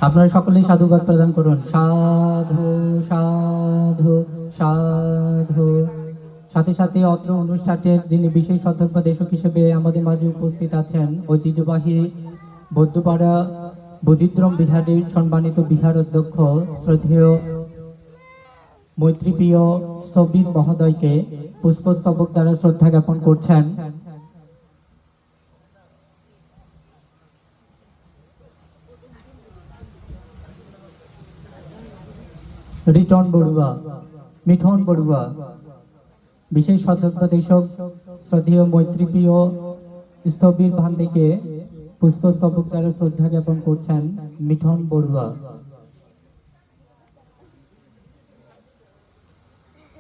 আপনারা সকলেই সাধুবাদ প্রদান করুন। সাধু সাধু সাধু। সাথে সাথে অত্র অনুষ্ঠানের যিনি বিশেষ অধ্যক্ষদেশক হিসেবে আমাদের মাঝে উপস্থিত আছেন, ঐতিহ্যবাহী বৌদ্ধপাড়া বোধিদ্রম বিহারের সম্মানিত বিহার অধ্যক্ষ শ্রদ্ধেয় মৈত্রীপ্রিয় স্থবির মহোদয়কে পুষ্পস্তবক দ্বারা শ্রদ্ধা জ্ঞাপন করছেন। রিটন বড়ুয়া, মিঠন বড়ুয়া। বিশেষ অধ্যক্ষদেশক শ্রদ্ধেয় মৈত্রীপ্রিয় স্থবির ভান্তিকে পুষ্পস্তবক দ্বারা শ্রদ্ধা জ্ঞাপন করছেন মিঠন বড়ুয়া।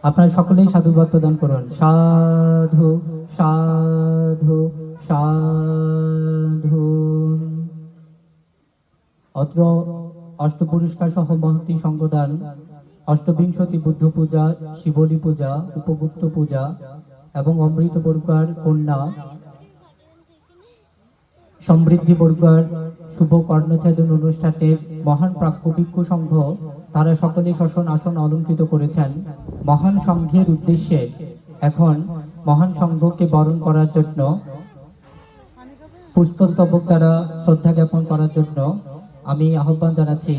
আপনারা সকলেই সাধুবাদ প্রদান করুন। সাধু সাধু সাধু। অত্র অষ্টপুরস্কার সহ মহতি সংগদান, অষ্টবিংশতি বুদ্ধ পূজা, শিবলী পূজা, উপগুপ্ত পূজা এবং অমৃত বড়ুয়ার কন্যা সমৃদ্ধি বড়ুয়ার শুভ কর্ণচ্ছেদন অনুষ্ঠানের মহান প্রাজ্ঞ ভিক্ষু সংঘ তারা সকলে শাসন আসন অলঙ্কৃত করেছেন। মহান সংঘের উদ্দেশ্যে এখন মহান সংঘকে বরণ করার জন্য, পুষ্পস্তবক দ্বারা শ্রদ্ধা জ্ঞাপন করার জন্য আমি আহ্বান জানাচ্ছি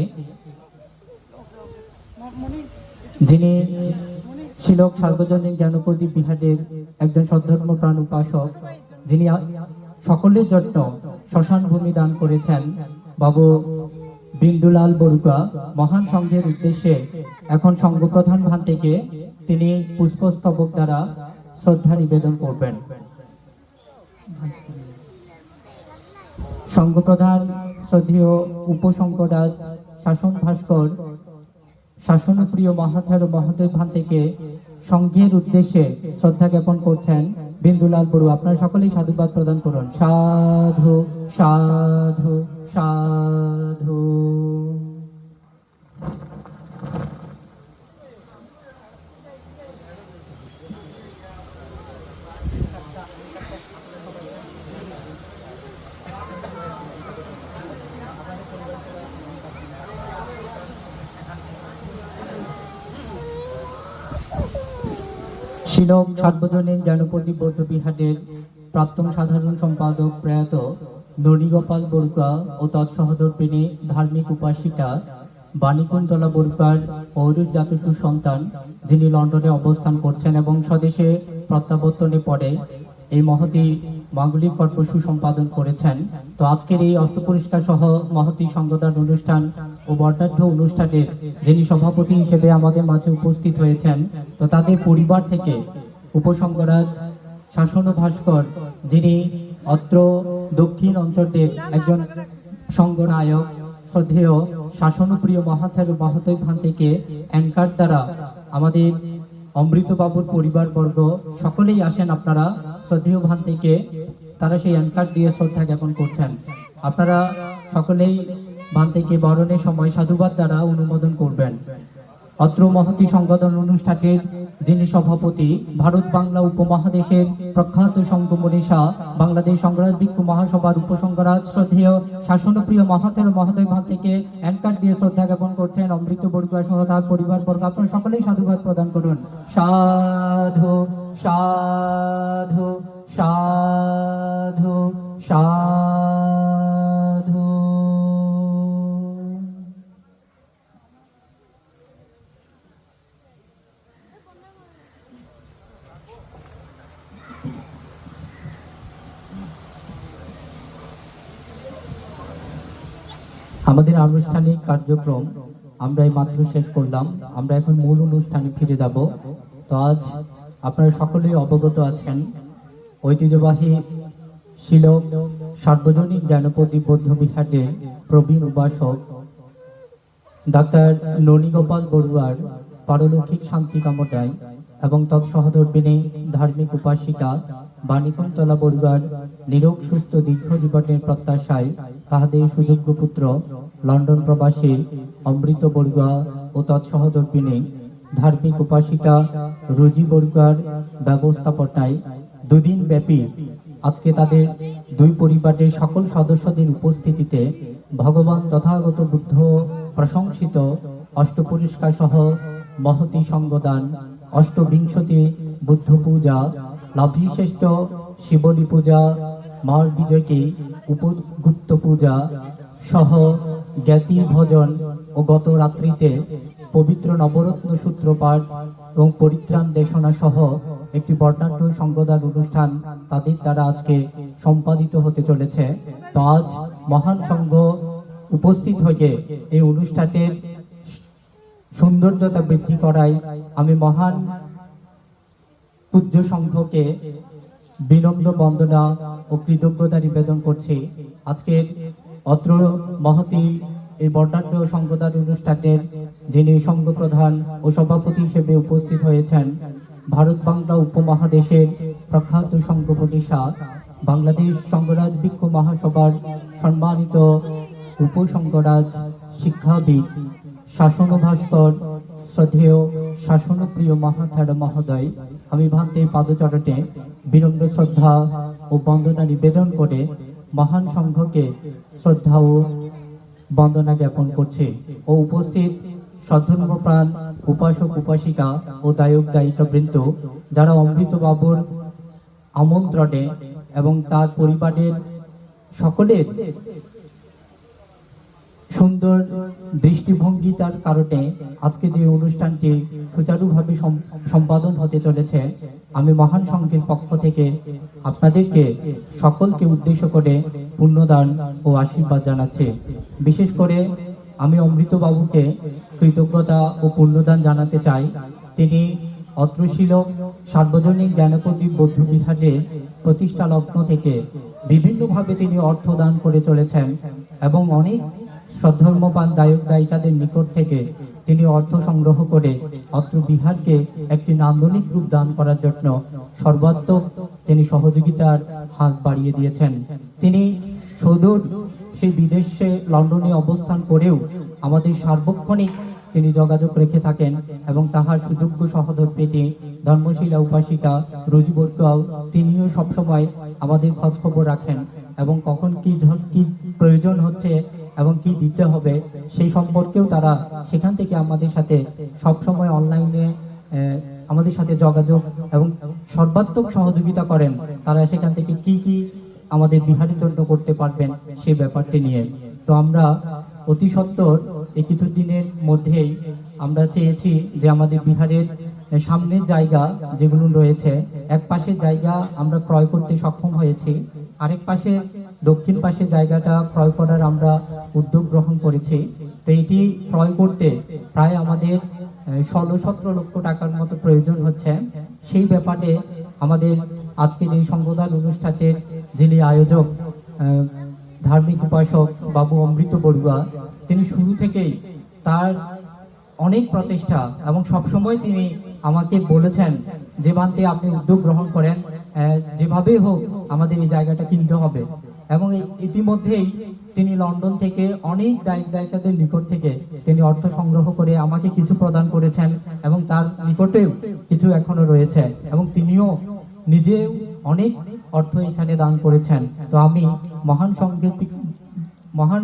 যিনি শিলক সার্বজনীন জ্ঞানপ্রদীপ বিহারের একজন সদ্ধর্মপ্রাণ উপাসক, যিনি সকলের জন্য শ্মশান ভূমি দান করেছেন, বাবু বিন্দুলাল বড়ুয়া। মহান সংঘের উদ্দেশ্যে এখন সংঘপ্রধান ভান্তিকে তিনি পুষ্পস্তবক দ্বারা শ্রদ্ধা নিবেদন করবেন। সংঘপ্রধান শ্রদ্ধেয় উপসংঘরাজ শাসন ভাস্কর শাসনপ্রিয় মহাথের মহোদয় ভান্তিকে সংঘের উদ্দেশ্যে শ্রদ্ধা জ্ঞাপন করছেন বিন্দুলাল বড়ুয়া। আপনারা সকলেই সাধুবাদ প্রদান করুন। সাধু সাধু সাধু। শিলক সার্বজনীন জ্ঞানপ্রদীপ বৌদ্ধ বিহারের প্রাক্তন সাধারণ সম্পাদক প্রয়াত ননীগোপাল বড়ুয়া ও তৎসহধর্মিণী ধার্মিক উপাসিকা বাণীকুন্তলা বড়ুয়ার ঔরজাত সুসন্তান, যিনি লন্ডনে অবস্থান করছেন এবং স্বদেশে প্রত্যাবর্তনে পরে এই মহতি মাঙ্গলিক কর্ম সুসম্পাদন করেছেন। তো আজকের এই অষ্টপুরস্কার সহ মহতি সংগদান অনুষ্ঠান ও বর্ণাঢ্য অনুষ্ঠানের যিনি সভাপতি হিসেবে আমাদের মাঝে উপস্থিত হয়েছেন, তো তাদের পরিবার থেকে উপসংঘরাজ শাসন ভাস্কর, যিনি অত্র দক্ষিণ অঞ্চলের একজন সংঘনায়ক, শ্রদ্ধেয় শাসনপ্রিয় মহাথের মহোদয় ভান্তিকে অ্যানকার দ্বারা আমাদের অমৃতবাবুর পরিবারবর্গ সকলেই আসেন। আপনারা শ্রদ্ধেয় ভান্তিকে তারা সেই অ্যানকার দিয়ে শ্রদ্ধা জ্ঞাপন করছেন। আপনারা সকলেই ভান্তিকে বরণের সময় সাধুবাদ দ্বারা অনুমোদন করবেন। অত্র মহতি সংগঠন অনুষ্ঠানের যিনি সভাপতি, ভারত বাংলা উপমহাদেশের প্রখ্যাত সংঘ মনীষা, বাংলাদেশ সংগ্রাম ভিক্ষু মহাসভার উপসংঘরাজ শ্রদ্ধেয় শাসনপ্রিয় মহাথের মহোদয় ভান্তিকে অ্যানকার দিয়ে শ্রদ্ধা জ্ঞাপন করছেন অমৃত বড়ুয়া সহ তার পরিবারবর্গ। আপনারা সকলেই সাধুবাদ প্রদান করুন। সাধু সাধু সাধু সাধু। আমাদের আনুষ্ঠানিক কার্যক্রম আমরা এই মাত্র শেষ করলাম। আমরা এখন মূল অনুষ্ঠানে ফিরে যাব। তো আজ আপনারা সকলেই অবগত আছেন, ঐতিহ্যবাহী শিলক সার্বজনীন জ্ঞানপ্রদীপ বৌদ্ধ বিহারের প্রবীণ উপাসক ডাক্তার ননীগোপাল বড়ুয়ার পারলৌকিক শান্তি কামনায় এবং তৎসহধর্মিণী ধার্মিক উপাসিকা বাণীকুন্তলা বড়ুয়ার নিরোগ সুস্থ দীর্ঘ জীবনের প্রত্যাশায় তাহাদের সুযোগ্য পুত্র লন্ডন প্রবাসী অমৃত বড়ুয়া ও তৎসহধর্মিণী ধার্মিক উপাসিকা রুজি বড়ুয়ার ব্যবস্থাপনায় দুদিন ব্যাপী আজকে তাদের দুই পরিবারের সকল সদস্যদের উপস্থিতিতে ভগবান তথাগত বুদ্ধ প্রশংসিত অষ্টপরিষ্কার সহ মহতি সঙ্গদান, অষ্টবিংশতি বুদ্ধ পূজা, লাভবিশিষ্ট শিবলী পূজা, মার বিজয়ী উপগুপ্ত পূজা সহ জ্ঞাতি ভজন ও গত রাত্রিতে পবিত্র নবরত্ন সূত্রপাঠ এবং পরিত্রাণ দেশনা সহ একটি বর্ণাঢ্য সঙ্গদান অনুষ্ঠান তাদের দ্বারা আজকে সম্পাদিত হতে চলেছে। তো আজ মহান সংঘ উপস্থিত হয়ে এই অনুষ্ঠানের সৌন্দর্যতা বৃদ্ধি করায় আমি মহান পূজ্য সংঘকে বিনম্র বন্দনা ও কৃতজ্ঞতা নিবেদন করছি। আজকের অত্র মহতি এই বর্ণাঢ্য সংগদান অনুষ্ঠানের যিনি সংঘ প্রধান ও সভাপতি হিসেবে উপস্থিত হয়েছেন ভারত বাংলা উপমহাদেশের প্রখ্যাত সংঘ প্রতিষ্ঠা বাংলাদেশ সংঘরাজ ভিক্ষু মহাসভার সম্মানিত উপসংঘরাজ শিক্ষাবিদ শাসন ভাস্কর শ্রদ্ধেয় শাসনপ্রিয় মহাথার মহোদয়, আমি ভান্তে পাদচরণে বিনম্র শ্রদ্ধা ও বন্দনা নিবেদন করে মহান সংঘকে শ্রদ্ধা ও বন্দনা জ্ঞাপন করছে ও উপস্থিত শ্রদ্ধর্মপ্রাণ উপাসক উপাসিকা ও দায়ক দায়িকা বৃন্দ যারা অমৃত বাবুর আমন্ত্রণে এবং তার পরিবারের সকলের সুন্দর দৃষ্টিভঙ্গিতার কারণে আজকে যে অনুষ্ঠানটি সুচারুভাবে সম্পাদন হতে চলেছে, আমি মহান সংঘের পক্ষ থেকে আপনাদেরকে সকলকে উদ্দেশ্য করে পুণ্যদান ও আশীর্বাদ জানাচ্ছি। বিশেষ করে আমি অমৃত বাবুকে কৃতজ্ঞতা ও পুণ্যদান জানাতে চাই। তিনি অত্রশীলক সার্বজনীন জ্ঞানপ্রদীপ বৌদ্ধ বিহারের প্রতিষ্ঠা লগ্ন থেকে বিভিন্নভাবে তিনি অর্থ দান করে চলেছেন এবং অনেক সদ্ধর্মপান দায়ক দায়িকাদের নিকট থেকে তিনি অর্থ সংগ্রহ করে অত্র বিহারকে একটি নান্দনিক রূপ দান করার জন্য সর্বাত্মক তিনি সহযোগিতার হাত বাড়িয়ে দিয়েছেন। তিনি সুদূর সেই বিদেশে লন্ডনে অবস্থান করেও আমাদের সার্বক্ষণিক তিনি যোগাযোগ রেখে থাকেন এবং তাহার সুযোগ্য সহোদর পেটে ধর্মশীলা উপাসিকা রুজি বটুয়াও তিনিও সবসময় আমাদের খোঁজ খবর রাখেন এবং কখন কি প্রয়োজন হচ্ছে এবং কি দিতে হবে সেই সম্পর্কেও তারা সেখান থেকে আমাদের সাথে সবসময় অনলাইনে আমাদের সাথে যোগাযোগ এবং সর্বাত্মক সহযোগিতা করেন। তারা সেখান থেকে কি কি আমাদের বিহারের জন্য করতে পারবেন সেই ব্যাপারটি নিয়ে। তো আমরা অতি সত্বর এই কিছুদিনের মধ্যেই আমরা চেয়েছি যে আমাদের বিহারের সামনের জায়গা যেগুলো রয়েছে, এক পাশের জায়গা আমরা ক্রয় করতে সক্ষম হয়েছি, আরেক পাশে দক্ষিণ পাশে জায়গাটা ক্রয় করার আমরা উদ্যোগ গ্রহণ করেছি। তো এটি ক্রয় করতে প্রায় আমাদের 16-17 লক্ষ টাকার মতো প্রয়োজন হচ্ছে। সেই ব্যাপারে আমাদের আজকের এই সংগদান অনুষ্ঠানের যিনি আয়োজক ধার্মিক উপাসক বাবু অমৃত বড়ুয়া, তিনি শুরু থেকেই তার অনেক প্রচেষ্টা এবং সবসময় তিনি আমাকে বলেছেন যে বান্তে আপনি উদ্যোগ গ্রহণ করেন, যেভাবেই হোক আমাদের এই জায়গাটা কিনতে হবে। এবং ইতিমধ্যেই তিনি লন্ডন থেকে অনেক দায়ক দায়িকাদের নিকট থেকে তিনি অর্থ সংগ্রহ করে আমাকে কিছু প্রদান করেছেন এবং তার নিকটেও কিছু এখনো রয়েছে এবং তিনিও নিজেও অনেক অর্থ এখানে দান করেছেন। তো আমি মহান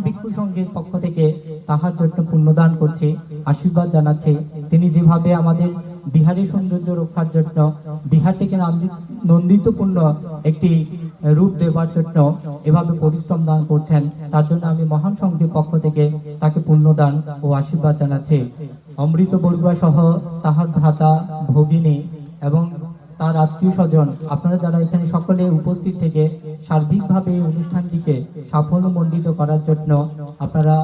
ভিক্ষু সংঘের পক্ষ থেকে তাহার জন্য পুণ্যদান করছি, আশীর্বাদ জানাচ্ছি। তিনি যেভাবে আমাদের বিহারের সৌন্দর্য রক্ষার জন্য বিহারটিকে নন্দিতপূর্ণ একটি রূপ দেওয়ার জন্য এভাবে পরিশ্রম দান করছেন, তার জন্য আমি মহান সংঘের পক্ষ থেকে তাকে পুণ্যদান ও আশীর্বাদ জানাচ্ছি। অমৃত বড়ুয়া সহ তাহার ভ্রাতা ভগিনী এবং তার আত্মীয় স্বজন আপনারা যারা এখানে সকলে উপস্থিত থেকে সার্বিকভাবে এই অনুষ্ঠানটিকে সাফল্যমণ্ডিত করার জন্য আপনারা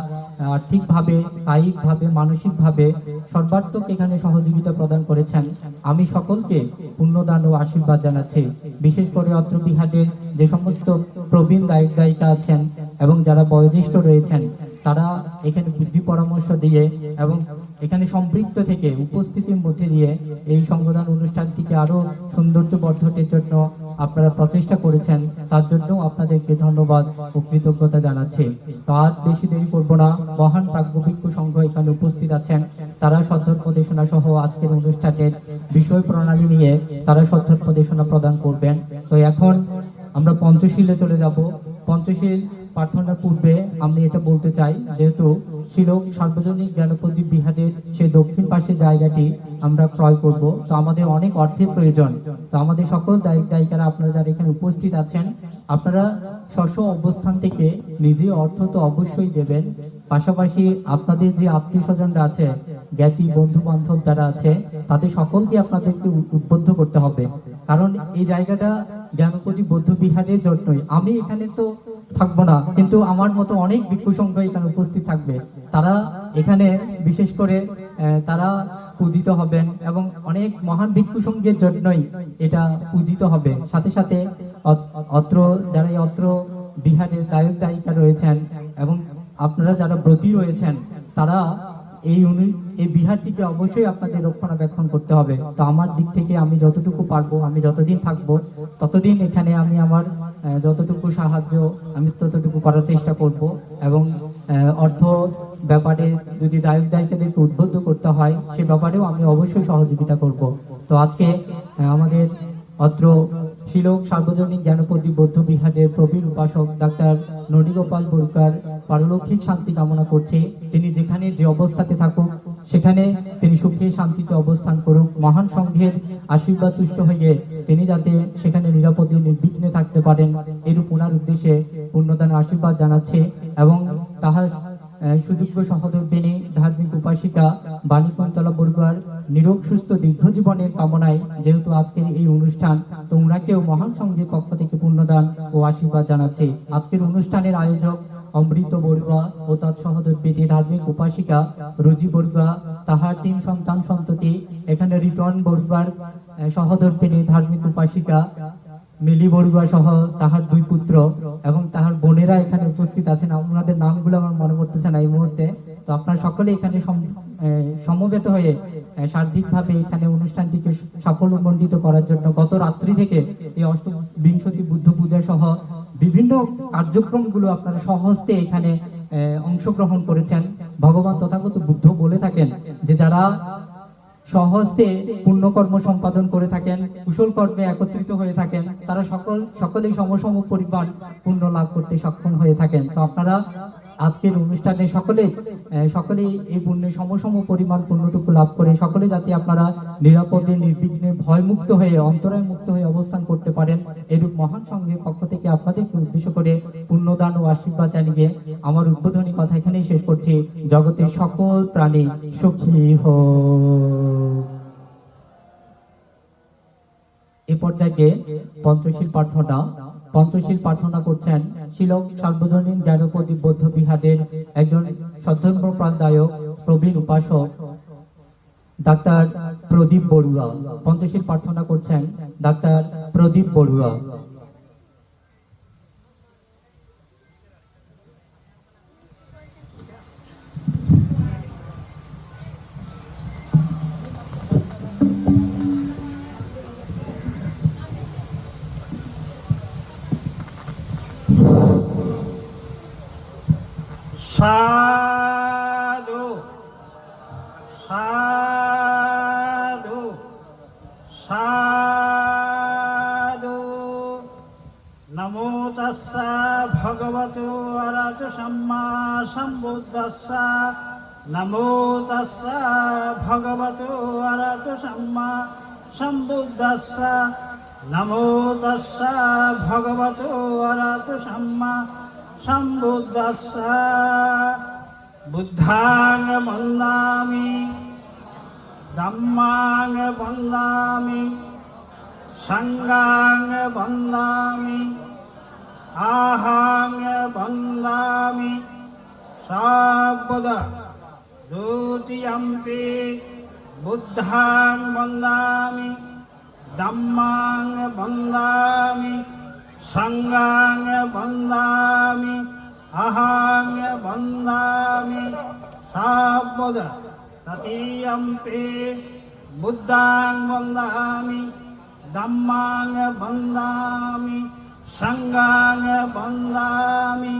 আর্থিকভাবে, কায়িকভাবে, মানসিকভাবে সর্বাত্মক এখানে সহযোগিতা প্রদান করেছেন, আমি সকলকে পুণ্যদান ও আশীর্বাদ জানাচ্ছি। বিশেষ করে অত্র বিহারের যে সমস্ত প্রবীণ দায়ক দায়িকা আছেন এবং যারা বয়োজ্যেষ্ঠ রয়েছেন তারা এখানে বুদ্ধি পরামর্শ দিয়ে এবং এখানে সম্পৃক্ত থেকে উপস্থিতির মধ্যে দিয়ে এই সংগদান অনুষ্ঠানটিকে আরো সৌন্দর্য বর্ধনের জন্য আপনারা প্রচেষ্টা করেছেন, তার জন্য আপনাদেরকে ধন্যবাদ ও কৃতজ্ঞতা জানাচ্ছি। তো আর বেশি দেরি করব না, মহান প্রাজ্ঞ ভিক্ষু সংঘ এখানে উপস্থিত আছেন, তারা সদ্ধর্পদেশনা সহ আজকের অনুষ্ঠানের বিষয় প্রণালী নিয়ে তারা সদ্ধর্পদেশনা প্রদান করবেন। তো এখন আমরা পঞ্চশীলে চলে যাব। পঞ্চশীল প্রার্থনার পূর্বে আমি এটা বলতে চাই, যেহেতু শিলং সার্বজনীন জ্ঞানপ্রদীপ বিহারের সেই দক্ষিণ পাশের জায়গাটি আমরা ক্রয় করব, তো আমাদের অনেক অর্থের প্রয়োজন। তো আমাদের সকল দায়িক দায়িকারা আপনারা যারা এখানে উপস্থিত আছেন, আপনারা স্ব অবস্থান থেকে নিজে অর্থ তো অবশ্যই দেবেন, পাশাপাশি আপনাদের যে আত্মীয় স্বজনরা আছে, জ্ঞাতি বন্ধু বান্ধব যারা আছে, তাদের সকলকে আপনাদেরকে উদ্বুদ্ধ করতে হবে। কারণ এই জায়গাটা জ্ঞানপ্রদীপ বৌদ্ধ বিহারের জন্যই। আমি এখানে তো থাকবো না, কিন্তু আমার মতো অনেক ভিক্ষু সংঘ এখানে উপস্থিত থাকবে। তারা এখানে বিশেষ করে তারা পূজিত হবেন এবং অনেক মহান ভিক্ষু সংঘের জন্যই এটা পূজিত হবে। সাথে সাথে অত্র যারা এই অত্র বিহারের দায়ক দায়িকা রয়েছেন এবং আপনারা যারা ব্রতী রয়েছেন, তারা এই বিহারটিকে অবশ্যই আপনাদের রক্ষণাবেক্ষণ করতে হবে। তো আমার দিক থেকে আমি যতটুকু পারবো, আমি যতদিন থাকবো ততদিন এখানে আমি আমার যতটুকু সাহায্য আমি ততটুকু করার চেষ্টা করব। এবং অর্থ ব্যাপারে যদি দায়ক দায়িকাদেরকে উদ্বুদ্ধ করতে হয়, সে ব্যাপারেও আমি অবশ্যই সহযোগিতা করব। তো আজকে আমাদের অত্র শিলং সার্বজনীন জ্ঞানপ্রদীপ বৌদ্ধ বিহারের প্রবীণ উপাসক ডাক্তার ননীগোপাল বড়ুয়ার পারলৌকিক শান্তি কামনা করছে। তিনি যেখানে যে অবস্থাতে থাকুক, সেখানে তিনি সুখে শান্তিতে অবস্থান করুক। মহান সংঘের আশীর্বাদ তুষ্ট হয়ে তিনি যাতে সেখানে নিরাপদে নির্বিঘ্নে থাকতে পারেন, এরূপ ওনার উদ্দেশ্যে পুণ্যদান আশীর্বাদ জানাচ্ছে। এবং তাহার সুযোগ্য সহধর্মিণী ধার্মিক উপাসিকা বাণীকুন্তলা বড়ুয়ার নিরোগ সুস্থ দীর্ঘ জীবনের কামনায় যেহেতু আজকের এই অনুষ্ঠান, তো ওনাকেও মহান সংঘের পক্ষ থেকে পুণ্যদান ও আশীর্বাদ জানাচ্ছে। আজকের অনুষ্ঠানের আয়োজক অমৃত বড়ুয়া ও তার সহধর্মিণী ধার্মিক উপাসিকা রুজি বড়ুয়া, তাহার 3 সন্তান সন্ততি। এখানে রিটন বড়ুয়ার সহধর্মিণী ধার্মিক উপাসিকা মিলি বড়ুয়া সহ তাহার 2 পুত্র এবং তাহার বোনেরা এখানে উপস্থিত আছেন। আপনাদের নামগুলো আমার মনে পড়তেছে না এই মুহূর্তে। তো আপনারা সকলে এখানে সমবেত হয়ে সার্বিকভাবে এখানে অনুষ্ঠানটিকে সাফল্যমণ্ডিত করার জন্য গত রাত্রি থেকে এই অষ্টবিংশতি বুদ্ধ পূজা সহ বিভিন্ন কার্যক্রমগুলো আপনারা সহজে এখানে অংশগ্রহণ করেছেন। ভগবান তথাগত বুদ্ধ বলে থাকেন যে যারা সহজে পুণ্যকর্ম সম্পাদন করে থাকেন, কুশল কর্মে একত্রিত হয়ে থাকেন, তারা সকলেই সমসম পরিমাণ পুণ্য লাভ করতে সক্ষম হয়ে থাকেন। তো আপনারা আজকের অনুষ্ঠানে সকলেই এই পুণ্যের সমসম পরিমাণ পুণ্যটুকু লাভ করে সকলে যাতে আপনারা নিরাপদে নির্বিঘ্নে ভয়মুক্ত হয়ে অন্তরায় মুক্ত হয়ে অবস্থান করতে পারেন, এরূপ মহান সংঘের পক্ষ থেকে আপনাদেরকে উদ্দেশ্য করে পুণ্যদান ও আশীর্বাদ জানিয়ে আমার উদ্বোধনী কথা এখানেই শেষ করছি। জগতের সকল প্রাণী সুখী হোক। এ পর্যায়ে পঞ্চশীল প্রার্থনা করছেন শিলং সার্বজনীন জ্ঞানপ্রদীপ বৌদ্ধ বিহারের একজন সদ্ধর্মপ্রাণদায়ক প্রবীণ উপাসক ডাক্তার প্রদীপ বড়ুয়া। পঞ্চশীল প্রার্থনা করছেন ডাক্তার প্রদীপ বড়ুয়া। সাধু সাধু সাধু। নমো তস্যা ভগবতো অরহতো সম্মা সম্বুদ্ধস্যা। নমো তস্যা ভগবতো অরহতো সম্মা সম্বুদ্ধস্যা। নমো তস্যা ভগবতো অরহতো সম্মা সম্বুদ্ধস্যা। বুদ্ধাং বন্দামি ধম্মাং বন্দামি সংঘাং বন্দামি আহাং বন্দামি। সর্বদা দ্বিতীয়ম্পি বুদ্ধাং বন্দামি ধম্মাং বন্দামি সংঘাং বন্দামি আহাং বন্দামি। সর্বদা তৃতীয়ম্পি বুদ্ধাং বন্দামি ধম্মাং বন্দামি সংঘাং বন্দামি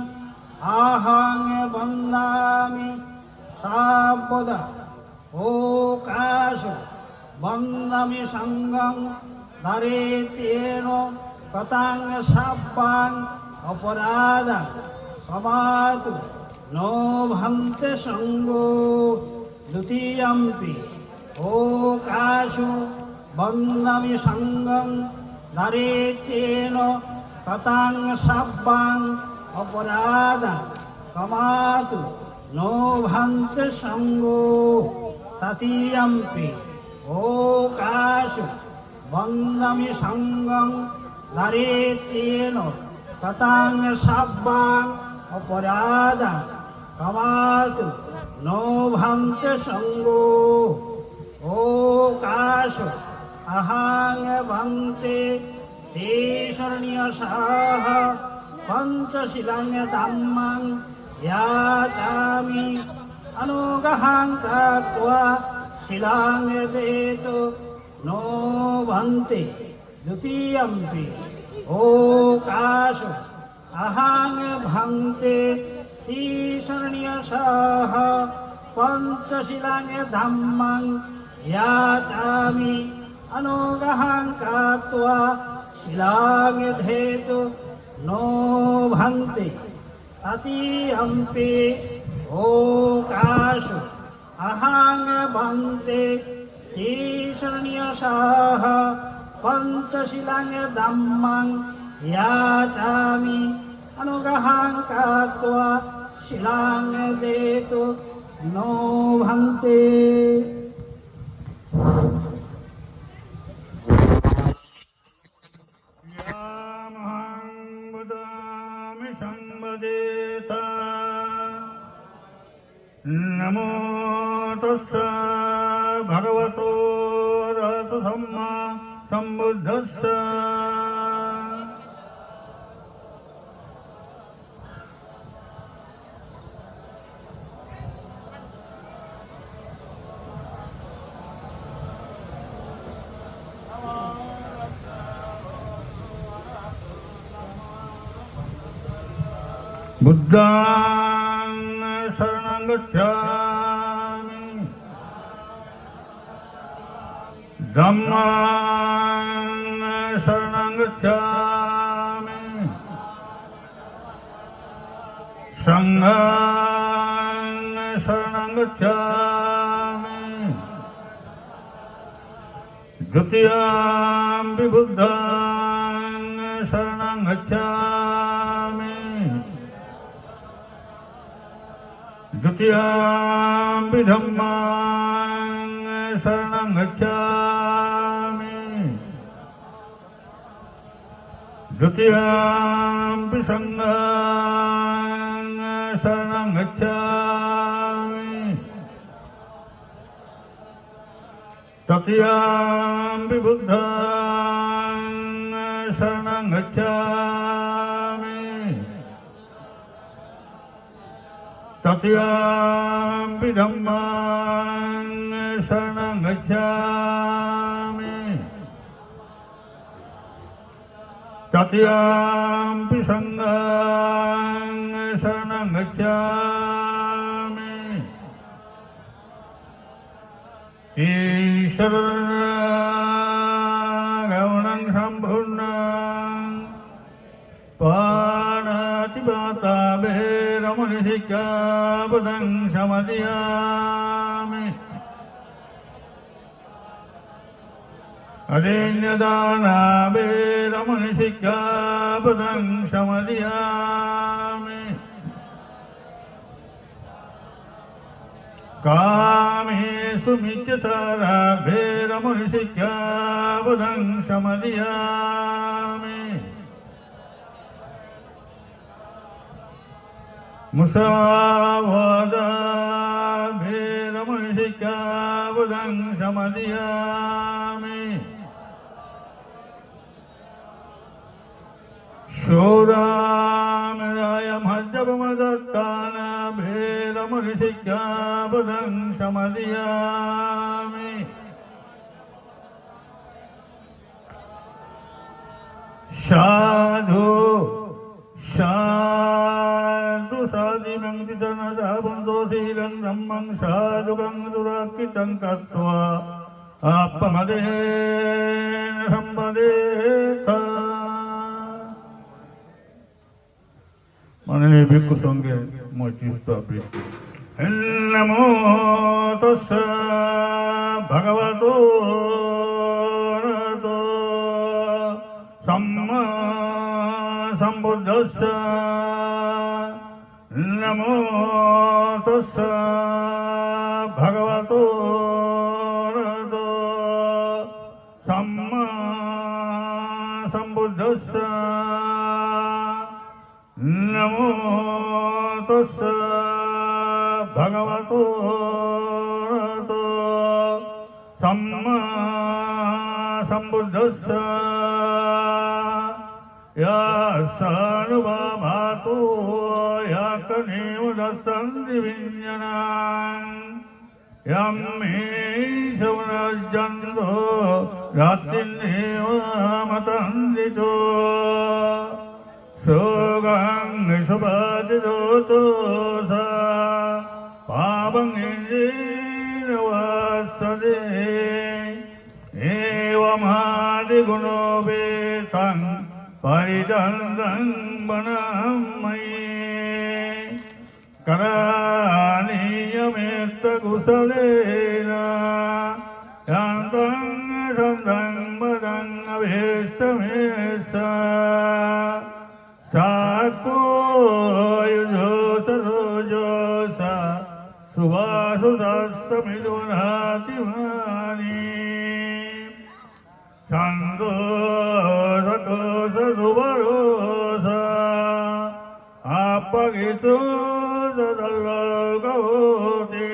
আহাং বন্দামি। সর্বদা ওকাশ বন্দামি সংঘং ধারিতেন কতাং সাব্বাং অপরাধা ক্ষমাতু নো ভান্তে সঙ্গো দ্বিতীয়ম্পি ওকাশু বন্দামি সঙ্গং দারিদ্র্যেন কতাং সাব্বাং অপরাধা ক্ষমাতু নো ভান্তে সঙ্গো তৃতীয়ম্পি ওকাশু বন্দামি সঙ্গং দারিদ্র্যেন কতাং সাব্বাং অপরাধা ক্ষমাতু নো ভান্তে সঙ্গো ওকাশু আহাং ভান্তে তে শরণ্যসাহ পঞ্চশীলাং ধাম্মাং ইয়াচামি অনুগহাং কাত্বা শিলাং দেতো নো ভান্তে দ্বিতীয়ম্পি ওকাশু আহাং ভান্তে তে শরণ্যসাহ পঞ্চশীলাং ধাম্মাং ইয়াচামি অনুগহাং কাত্বা শিলাং দেতো নো ভান্তে তৃতীয়ম্পি ওকাশু আহাং ভান্তে তে শরণ্যসাহ পঞ্চশীলাং ধাম্মাং ইয়াচামি অনুগহাং কাত্বা শিলাং দেতো নো ভান্তে। नमो तस्सा भगवतो अरहतो सम्मा सम्बुद्धस्सा। बुद्धां शरणं गच्छामि, धम्मां शरणं गच्छामि, संघं शरणं गच्छामि, द्वितीयं बुद्धं शरणं गच्छामि, द्वितीयं धम्मां शरणं गच्छामि, द्वितीयं संघं शरणं गच्छामि, तृतीयं बुद्धं शरणं गच्छामि, तृतीयं धम्मां शरणं गच्छामि, तृतीयं संघं शरणं गच्छामि, तीसरं सम्पूर्णं पाणातिपाता वेरमणिसिक्खापदं समादयामि, अदेन्यदाना वेरमणिसिक्खापदं समादयामि, कामेषु मिथ्याचारा वेरमणिसिक्खापदं समादयामि, मुसावादा वेरमणिसिक्खापदं समादयामि, शूरामरायमहज्जपमदत्ताना वेरमणिसिक्खापदं समादयामि, साधु साधु साधिनं विचरणसापुंसोशीलं धम्मं साधुकं सुराकृतं कृत्वा आपमदेन सम्पदेत। এই ভিক্ষু সঙ্গের মৈত্রীত্ব বৃদ্ধি। নমো তস্য ভগবতো সম্মা সম্বুদ্ধস্য। নমো তস্য ভগবতো সম্মা সম্বুদ্ধস্য। নমো তস্য ভগবতো সম্মা সম্বুদ্ধস্য। ইয়াসানুভাবাতো ইয়াকনেব দত্তন্তি বিඤ্জনাং यं मे शवनजन्तो रात्रिन्नेव मतन्दितो सोगं शुभादितो सा पावं इन्द्रेण वासदे एवमादिगुणो वेतं परिदन्दं वनमये करानीयमेत्तकुशलेन यान्तं शब्दं वदं अभीष्टमेष साको युजोसरोजोष सुभाषुषस्तमिथुनातिमानि छन्दोषकोशसुभरोष आपगितो दल्लोकवोति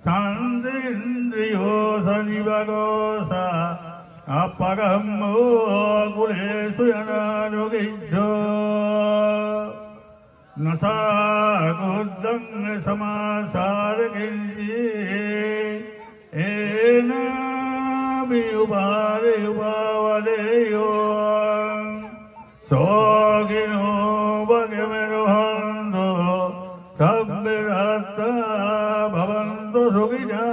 शान्तिन्द्रियो सनिवगोसा अपगमो कुलेषु यनानुगिद्धो न सा कुद्धं समासारकिञ्चि एन वियुवारे युवावलेयो सोगिनो भगमेरुहन्तो सब्बिरत्ता भवन्तु सुखिनः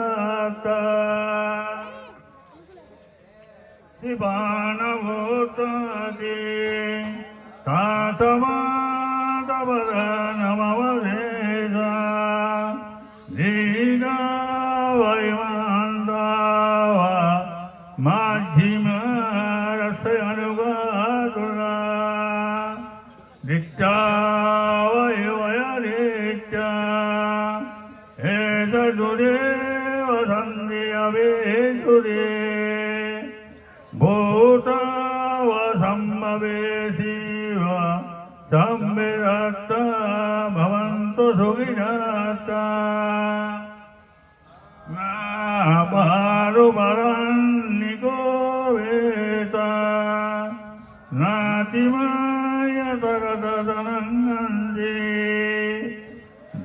शिवानभूतादि तासमातपदनमवदेशा दीर्घवैमान्दावा माध्यमरस्य अनुगातुरा नित्यावयवयनित्या एष दुरेव सन्धियवेशुरे भूतावसम्भवेशिव संविरत्ता भवन्तु सुखिनः नापारुपरन्निको वेता नातिमायतगतदनङ्गन्सि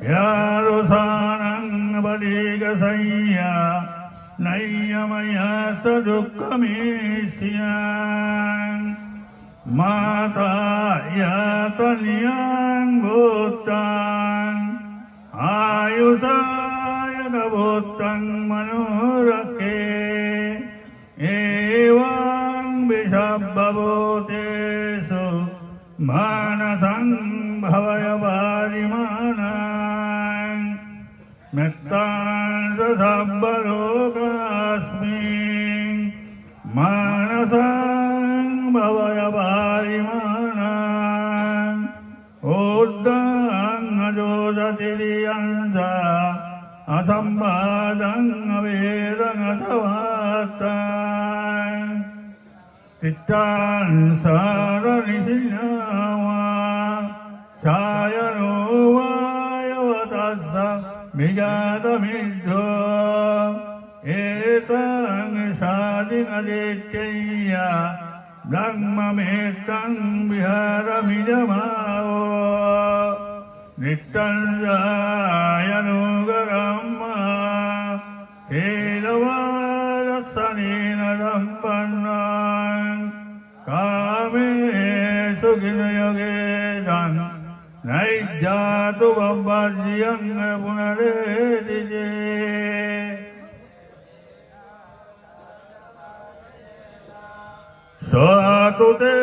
भ्यारुसानं बलिगसय्या नय्यमया स दुःखमेष्यान् माता यातन्यां भूतान् आयुषाय भूतं मनोरके एवं विषभूतेषु मानसं भवय वारिमानां मेत्तां स सर्वलोकास्मिन् मानसं भवय वारिमानां उद्दां अजोजतिरियंसा असंवादं अवेदं असवात्तां तित्तां सारनिशिनावा सायनो वायवतस्स विजातमिद्धो एतं सादिनदित्यय्या ब्रह्ममेतं विहारमिजमावो नित्यं जायनुगम्मा शीलवादस्सनेन सम्पन्नां कामेषु किलयोगेदं नैज्जातु बह्वर्ज्यं पुनरेदिजे सोऽतु ते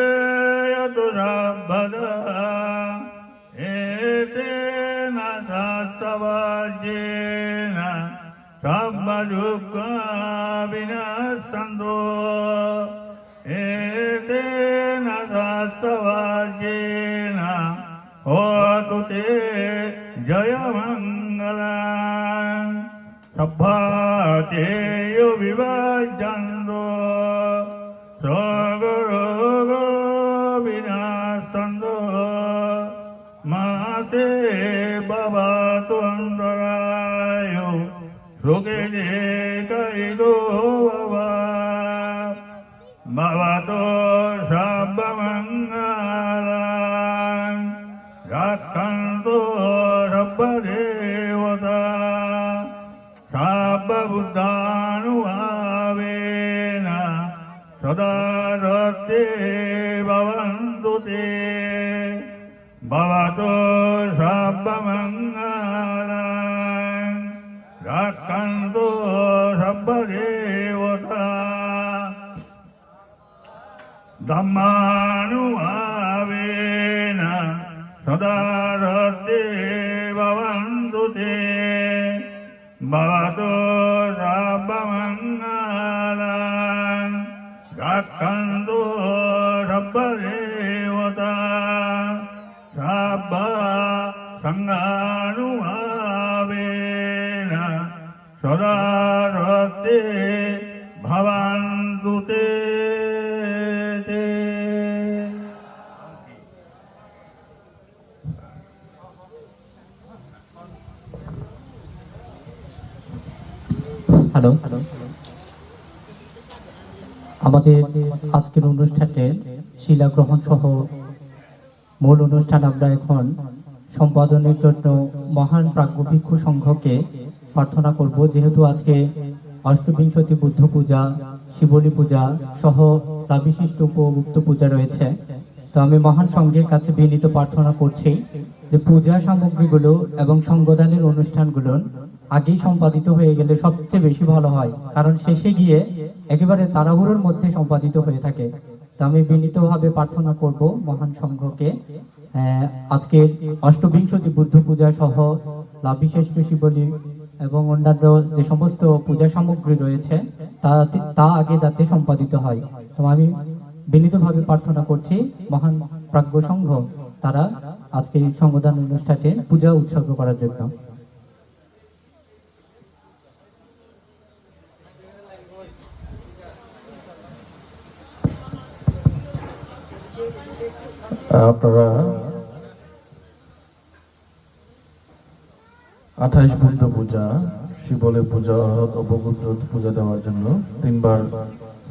यतु सर्वदा सवाजेन सर्वदुःखा विनाशन्तो एतेन सवाजेन होतु ते जयमङ्गलम् सब्भातेयो विभाजन्तो सगरोगो विनाशन्तो माते भवतु अन्तरायो सुखे कैदो भवतो सर्वमङ्गलम् रक्षन्तु सर्वदेवता सर्वबुद्धानुभावेन सदा रते भवन्तु ते भवतो सर्वमङ्गलम् रक्षन्तु सर्वदेवता धम्मानुभावेन सदा रते भवन्तु ते भवतो सर्वमङ्गलम् रक्षन्तु सर्वदेवता सर्वसङ्गानुभावेन सदा रते भवन्तु ते হ্যালো, আমাদের আজকের অনুষ্ঠানের শিলা গ্রহণ সহ মূল অনুষ্ঠান আমরা এখন সম্পাদনের জন্য মহান প্রাজ্ঞ ভিক্ষু সংঘকে প্রার্থনা করব, যেহেতু আজকে অষ্টবিংশতি বুদ্ধ পূজা, শিবলী পূজা সহ তা বিশিষ্ট উপভুক্ত পূজা রয়েছে। তো আমি মহান সংঘের কাছে বিনীত প্রার্থনা করছি যে পূজা সামগ্রীগুলো এবং সঙ্গদানের অনুষ্ঠানগুলো আগেই সম্পাদিত হয়ে গেলে সবচেয়ে বেশি ভালো হয়, কারণ শেষে গিয়ে একেবারে তাড়াহুড়োর মধ্যে সম্পাদিত হয়ে থাকে। তো আমি বিনীতভাবে প্রার্থনা করব মহান সংঘকে আজকের অষ্টবিংশতি বুদ্ধ পূজা সহ লাভিশ্রেষ্ঠ শিবলী এবং অন্যান্য যে সমস্ত পূজা সামগ্রী রয়েছে তা আগে যাতে সম্পাদিত হয়। তো আমি বিনীতভাবে প্রার্থনা করছি মহান প্রাজ্ঞ সংঘ তারা আজকের সংগদান অনুষ্ঠানে পূজা উৎসর্গ করার জন্য। আপনারা 28 বুদ্ধ পূজা, শিবলের পূজা, অবগুপ্ত পূজা দেওয়ার জন্য 3 বার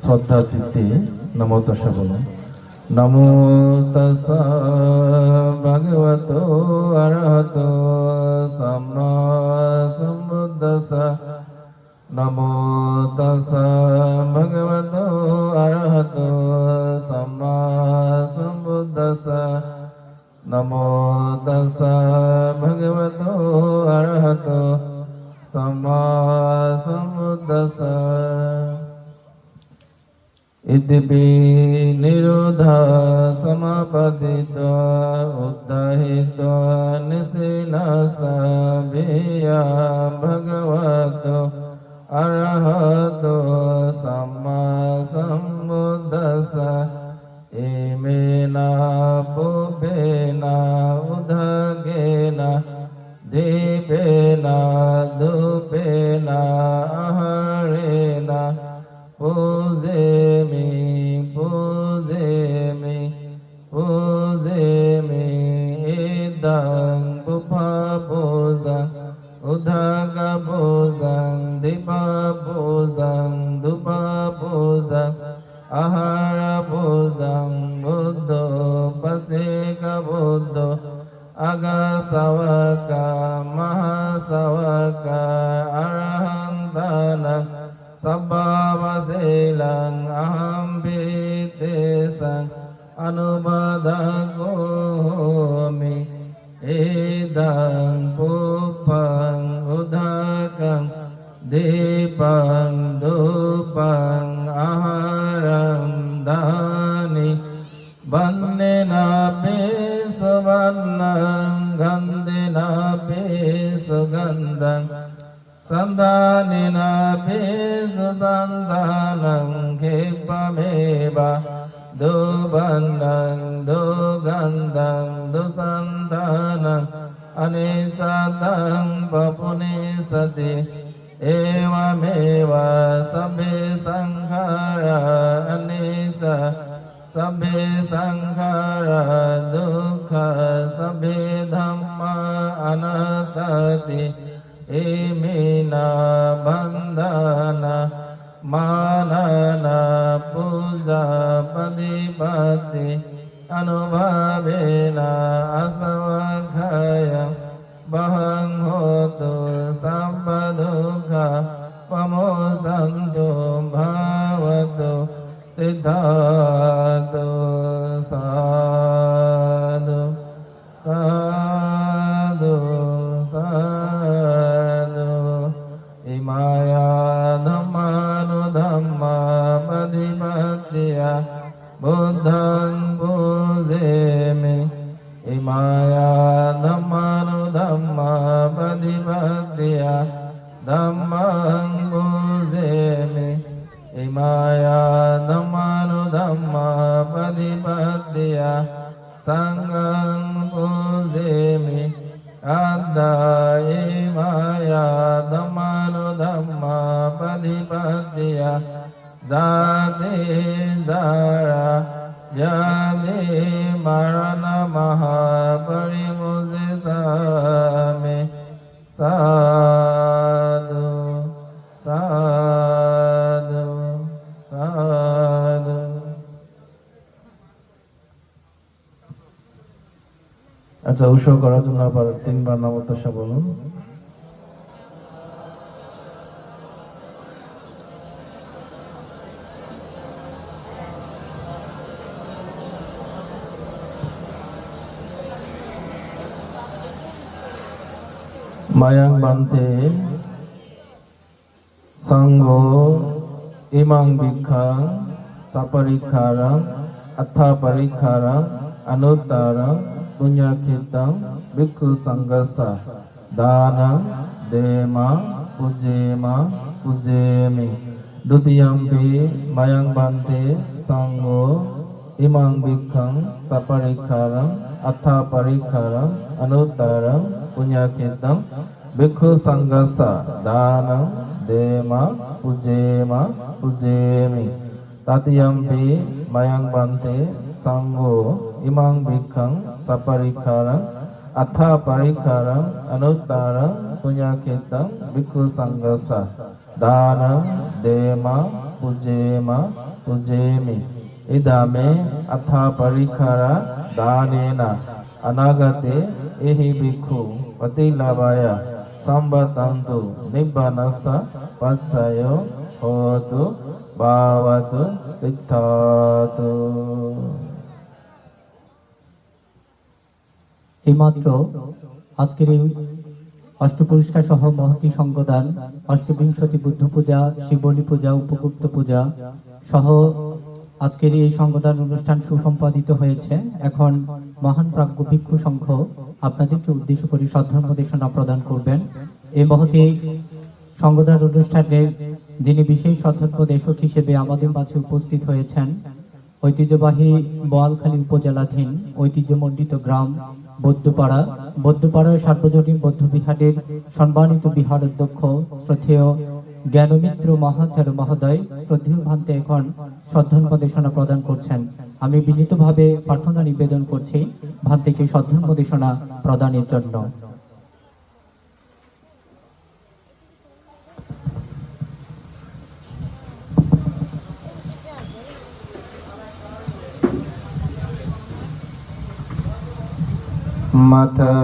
শ্রদ্ধা চিত্তে নমো তাস্সা বলুন। নমো তাস্সা ভগবতো অরহতো সাম্মা সম্বুদ্ধাস্সা। নমো তাস্সা ভগবতো অরহতো সাম্মা সম্বুদ্ধাস্সা। নমো তাস্সা ভগবতো অরহতো সাম্মা সম্বুদ্ধাস্সা। ইতিপি নিরোধা সমাপদিত উদ্দাহিত নিসিনাসা ভিয়া ভগবতো অরহতো সাম্মা সম্বুদ্ধাস্সা। ইমেনা পুবেনা উদগেনা দীপেনা ধূপেনা আহারেনা পূজেমি পূজেমি পূজেমি ইদং পুপা পূজং উদগ পূজং দীপা পূজং ধূপা পূজং আহার পূজং বুদ্ধ পসিক বুদ্ধ अगसवका महासवका अरहं दानं सब्बावशीलं अहं भीतिसं अनुबदकोमि इदं पुष्पं उदकं दीपं धूपं आहारं दानि वन्देनापि सुवर्णं गन्धेनापि सुगन्धं santanang khipameva dubandang dugandang dusantanang anisatang papunisati evameva sabbe sankhara anisa sabbe sankhara dukkha sabbe dhamma anattati imina bandhana manana puja padipati anubhavena asavakhaya bahang hotu sabba dukkha pamosantu bhavatu siddhatu sadhu sadhu sadhu imaya dhammanu dhamma padipattiya buddhang pujemi imaya dhammanu dhamma padipattiya dhammang pujemi imaya dhammanu dhamma padipattiya sanghang pujemi adda imaya dhammanu dhamma padipattiya jati jara jati marana mahaparimujisame sadhu sadhu sadhu. আচ্ছা, উৎসর্গ করার জন্য আবার 3 বার নাম উদ্দেশ্য বলুন। মায়াং বান্তে সংঘ ইমাং ভিক্ষাং সাপরিক্ষারাং অথা পরিক্ষারাং অনুত্তরং পুণ্যক্ষেত্রং ভিক্ষু সংঘস্য দানং দেমা পূজেমা পূজেমি। দ্বিতীয়ম্পি মায়াং বান্তে সংঘ ইমাং ভিক্ষাং সাপরিক্ষারাং অথা পরিক্ষারাং অনুত্তরং পুণ্যক্ষেত্রং ভিক্ষু সংঘস্য দানং দেমা পূজেমা পূজেমি। তৃতীয়ম্পি মায়াং বান্তে সংঘ ইমাং ভিক্ষাং সাপরিক্ষারাং অথা পরিক্ষারাং অনুত্তরং পুণ্যক্ষেত্রং ভিক্ষু সংঘস্য দানং দেমা পূজেমা পূজেমি। ইদামে অথা পরিক্ষারা দানেনা অনাগতে এহি ভিক্ষু প্রতিলাভায়া সম্বতন্তু নিব্বানস্য পচ্ছয় হোতু ভাবতু তিষ্ঠতু। এইমাত্র আজকের এই অষ্টপুরস্কার সহ মহতি সঙ্গদান, অষ্টবিংশতি বুদ্ধ পূজা, শিবলী পূজা, উপগুপ্ত পূজা সহ আজকের এই সঙ্গদান অনুষ্ঠান সুসম্পাদিত হয়েছে। এখন মহান প্রাজ্ঞ ভিক্ষু সংঘ আপনাদেরকে উদ্দেশ্য করে শ্রদ্ধার্মদেশনা প্রদান করবেন। এই মহতি সঙ্গদান অনুষ্ঠানের যিনি বিশেষ শ্রদ্ধার্মদেশক হিসেবে আমাদের মাঝে উপস্থিত হয়েছেন, ঐতিহ্যবাহী বোয়ালখালী উপজেলাধীন ঐতিহ্যমণ্ডিত গ্রাম বৌদ্ধপাড়ার সার্বজনীন বৌদ্ধ বিহারের সম্মানিত বিহার অধ্যক্ষ শ্রদ্ধেয় জ্ঞানমিত্র মহাথের মহোদয় শ্রদ্ধেয় ভান্তে এখন শ্রদ্ধার্মদেশনা প্রদান করছেন। আমি বিনীতভাবে প্রার্থনা নিবেদন করছি ভান্তেকে শ্রদ্ধার্মদেশনা প্রদানের জন্য। মাতা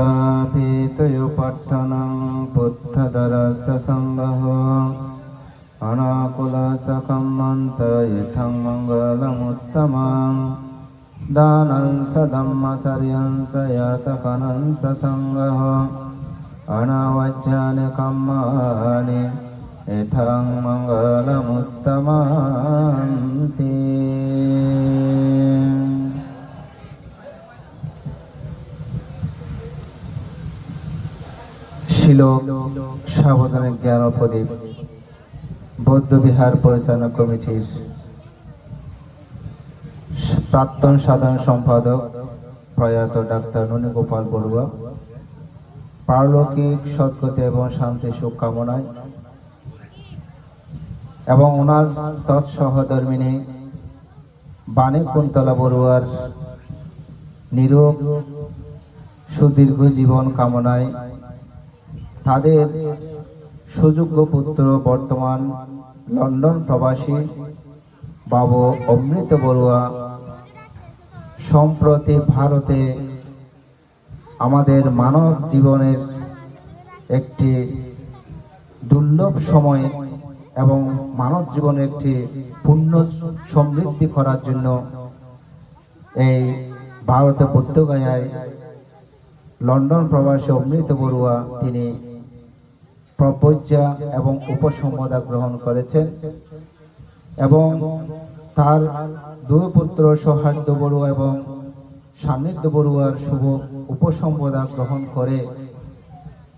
পিতয় পঠ্ঠনং বুদ্ধদরস্য সংঘঃ অনাকুল সকম্মন্ত ইথং মঙ্গলমুত্তমং দানং সদম্মসর্যং সয়তকনং সংঘঃ অনাবজ্জানি কম্মানি ইথং মঙ্গলমুত্তমন্তি। শিল সাবধানের জ্ঞান প্রদীপ বৌদ্ধবিহার পরিচালনা কমিটির প্রাক্তন সাধারণ সম্পাদক প্রয়াত ডাক্তার ননীগোপাল বড়ুয়া পারলৌকিক সদ্গতি এবং শান্তি সুখ কামনায় এবং ওনার তৎসহধর্মিনী বাণী কুন্তলা বড়ুয়ার নিরোগ সুদীর্ঘ জীবন কামনায় তাদের সুযোগ্য পুত্র বর্তমান লন্ডন প্রবাসী বাবু অমৃত বড়ুয়া সম্প্রতি ভারতে আমাদের মানব জীবনের একটি দুর্লভ সময় এবং মানব জীবনের একটি পূর্ণ সমৃদ্ধি করার জন্য এই ভারতে বুদ্ধগয়ায় লন্ডন প্রবাসী অমৃত বড়ুয়া তিনি প্রপজ্ঞা এবং উপসম্পদা গ্রহণ করেছেন এবং তার দুই পুত্র সৌহার্দ্য বড়ুয়া এবং সান্নিধ্য বড়ুয়ার শুভ উপসম্পদা গ্রহণ করে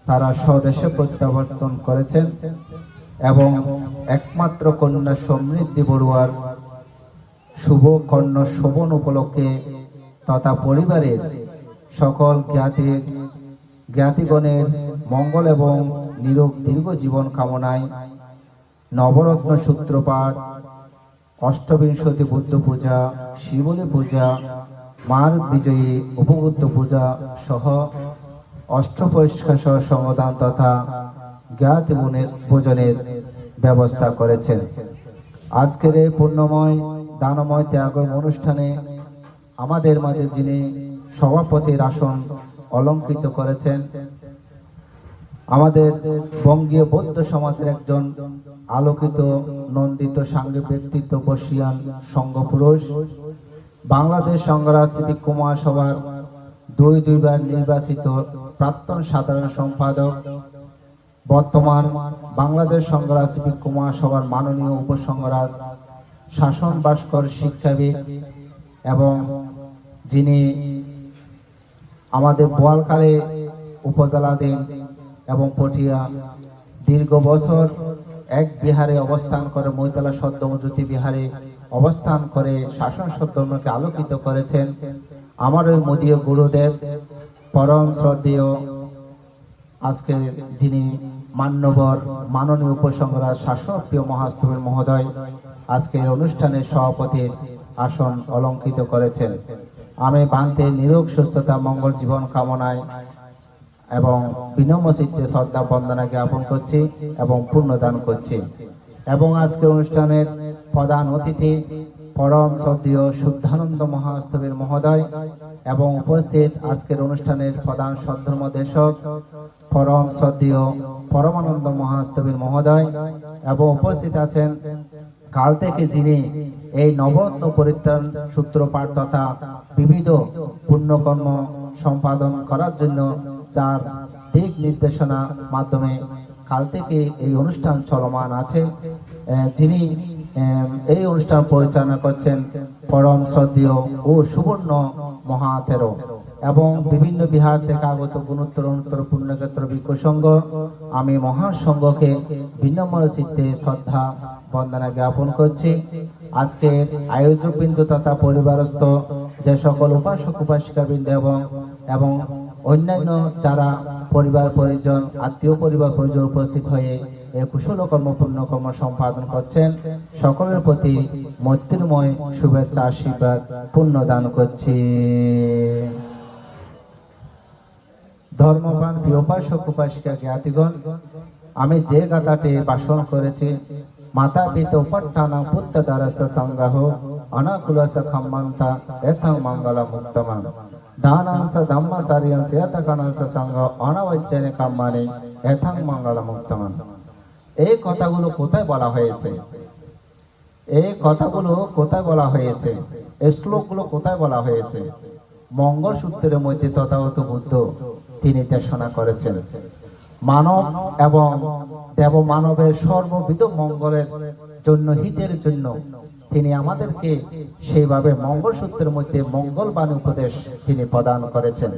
তারা স্বদেশে প্রত্যাবর্তন করেছেন এবং একমাত্র কন্যা সমৃদ্ধি বড়ুয়ার শুভ কন্যা শোভন উপলক্ষে তথা পরিবারের সকল জ্ঞাতিগণের মঙ্গল এবং নিরোগ দীর্ঘ জীবন কামনায় নবরত্ন সূত্রপাঠ, অষ্টবিংশতি বুদ্ধ পূজা, শিবলী পূজা, মার বিজয়ী উপবুদ্ধ পূজা সহ অষ্টপরিষ্কার সমাধান তথা জ্ঞাতি ভোজনের ব্যবস্থা করেছেন। আজকের এই পুণ্যময় দানময় ত্যাগময় অনুষ্ঠানে আমাদের মাঝে যিনি সভাপতির আসন অলঙ্কৃত করেছেন আমাদের বঙ্গীয় বৌদ্ধ সমাজের একজন আলোকিত নন্দিত সাংঘিক ব্যক্তিত্ব বর্ষিয়ান সংঘপুরুষ, বাংলাদেশ সংগ্রাম সিভিক মহাসভার দুইবার নির্বাচিত প্রাক্তন সাধারণ সম্পাদক, বর্তমান বাংলাদেশ সংগ্রাম সিভিক মহাসভার মাননীয় উপসংগ্রাস শাসন ভাস্কর শিক্ষাবিদ এবং যিনি আমাদের বোয়ালখালী উপজেলাধীন এবং পটিয়া দীর্ঘ বছর এক বিহারে অবস্থান করে মৈতলা সদ্যমজ্যোতি বিহারে অবস্থান করে শাসন সদ্ধর্মকে আলোকিত করেছেন। আমার ওই মোদীয় গুরুদেব পরম শ্রদ্ধেয় আজকে যিনি মান্যবর মাননীয় উপসংগ্রাস শাসনপ্রিয় মহাস্তবের মহোদয় আজকের অনুষ্ঠানের সভাপতির আসন অলঙ্কৃত করেছেন। আমি বান্তে নিরোগ সুস্থতা মঙ্গল জীবন কামনায় এবং বিনম্র চিত্তে শ্রদ্ধা বন্দনা জ্ঞাপন করছি এবং পূর্ণদান করছি। এবং আজকের অনুষ্ঠানের প্রধান অতিথি পরম শ্রদ্ধেয় শুদ্ধানন্দ মহাস্তবের মহোদয় এবং উপস্থিত আজকের অনুষ্ঠানের প্রধান সদ্ধর্ম দেশক পরম শ্রদ্ধেয় পরমানন্দ মহাস্তবের মহোদয় এবং উপস্থিত আছেন কাল থেকে যিনি এই নবরত্ন পরিত্রাণ সূত্রপাঠ তথা বিবিধ পুণ্যকর্ম সম্পাদন করার জন্য যার দিক নির্দেশনা মাধ্যমে কাল থেকে এই অনুষ্ঠান চলমান আছে, যিনি এই অনুষ্ঠান পরিচালনা করছেন পরম শ্রদ্ধেয় ও সুবর্ণ মহাতেরো এবং বিভিন্ন বিহার থেকে আগত গুণোত্তর পুণ্যক্ষেত্র ভিক্ষু সংঘ। আমি মহাসংঘকে বিনম্র চিত্তে শ্রদ্ধা বন্দনা জ্ঞাপন করছি। আজকের আয়োজক বিন্দু তথা পরিবারস্থ যে সকল উপাসক উপাসিকা বৃন্দ এবং অন্যান্য যারা পরিবার পরিজন আত্মীয় পরিবার পরিজন উপস্থিত হয়ে এই কুশল কর্ম পুণ্যকর্ম সম্পাদন করছেন, সকলের প্রতি মৈত্রীময় শুভেচ্ছা আশীর্বাদ পুণ্যদান করছি। ধর্মবান উপাসক উপাসিকা জ্ঞাতিগণ, আমি যে গাথাটি ভাষণ করেছি মাতা পিতা উপাট্টানাং পুত্র দ্বারস্য সংগ্রহ অনাকুলস্য খাম্মান্তা এথং মঙ্গল মুক্তমাং দানাংশ ধম্মচারিয়ংশ এতকানাংশ সংঘ অনাবচ্চনে কাম্মানে এথং মঙ্গল মুক্তমাং। এই কথাগুলো কোথায় বলা হয়েছে? এই কথাগুলো কোথায় বলা হয়েছে? এই শ্লোকগুলো কোথায় বলা হয়েছে? মঙ্গল সূত্রের মধ্যে তথাগত বুদ্ধ তিনি দেশনা করেছেন। মানব এবং দেব মানবের সর্ববিধ মঙ্গলের জন্য হিতের জন্য তিনি আমাদেরকে সেইভাবে মঙ্গল সূত্রের মধ্যে মঙ্গলবাণী উপদেশ তিনি প্রদান করেছেন।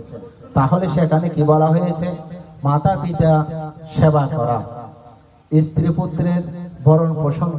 তাহলে সেখানে কি বলা হয়েছে? মাতা পিতা সেবা করা, স্ত্রী পুত্রের ভরণ পোষণ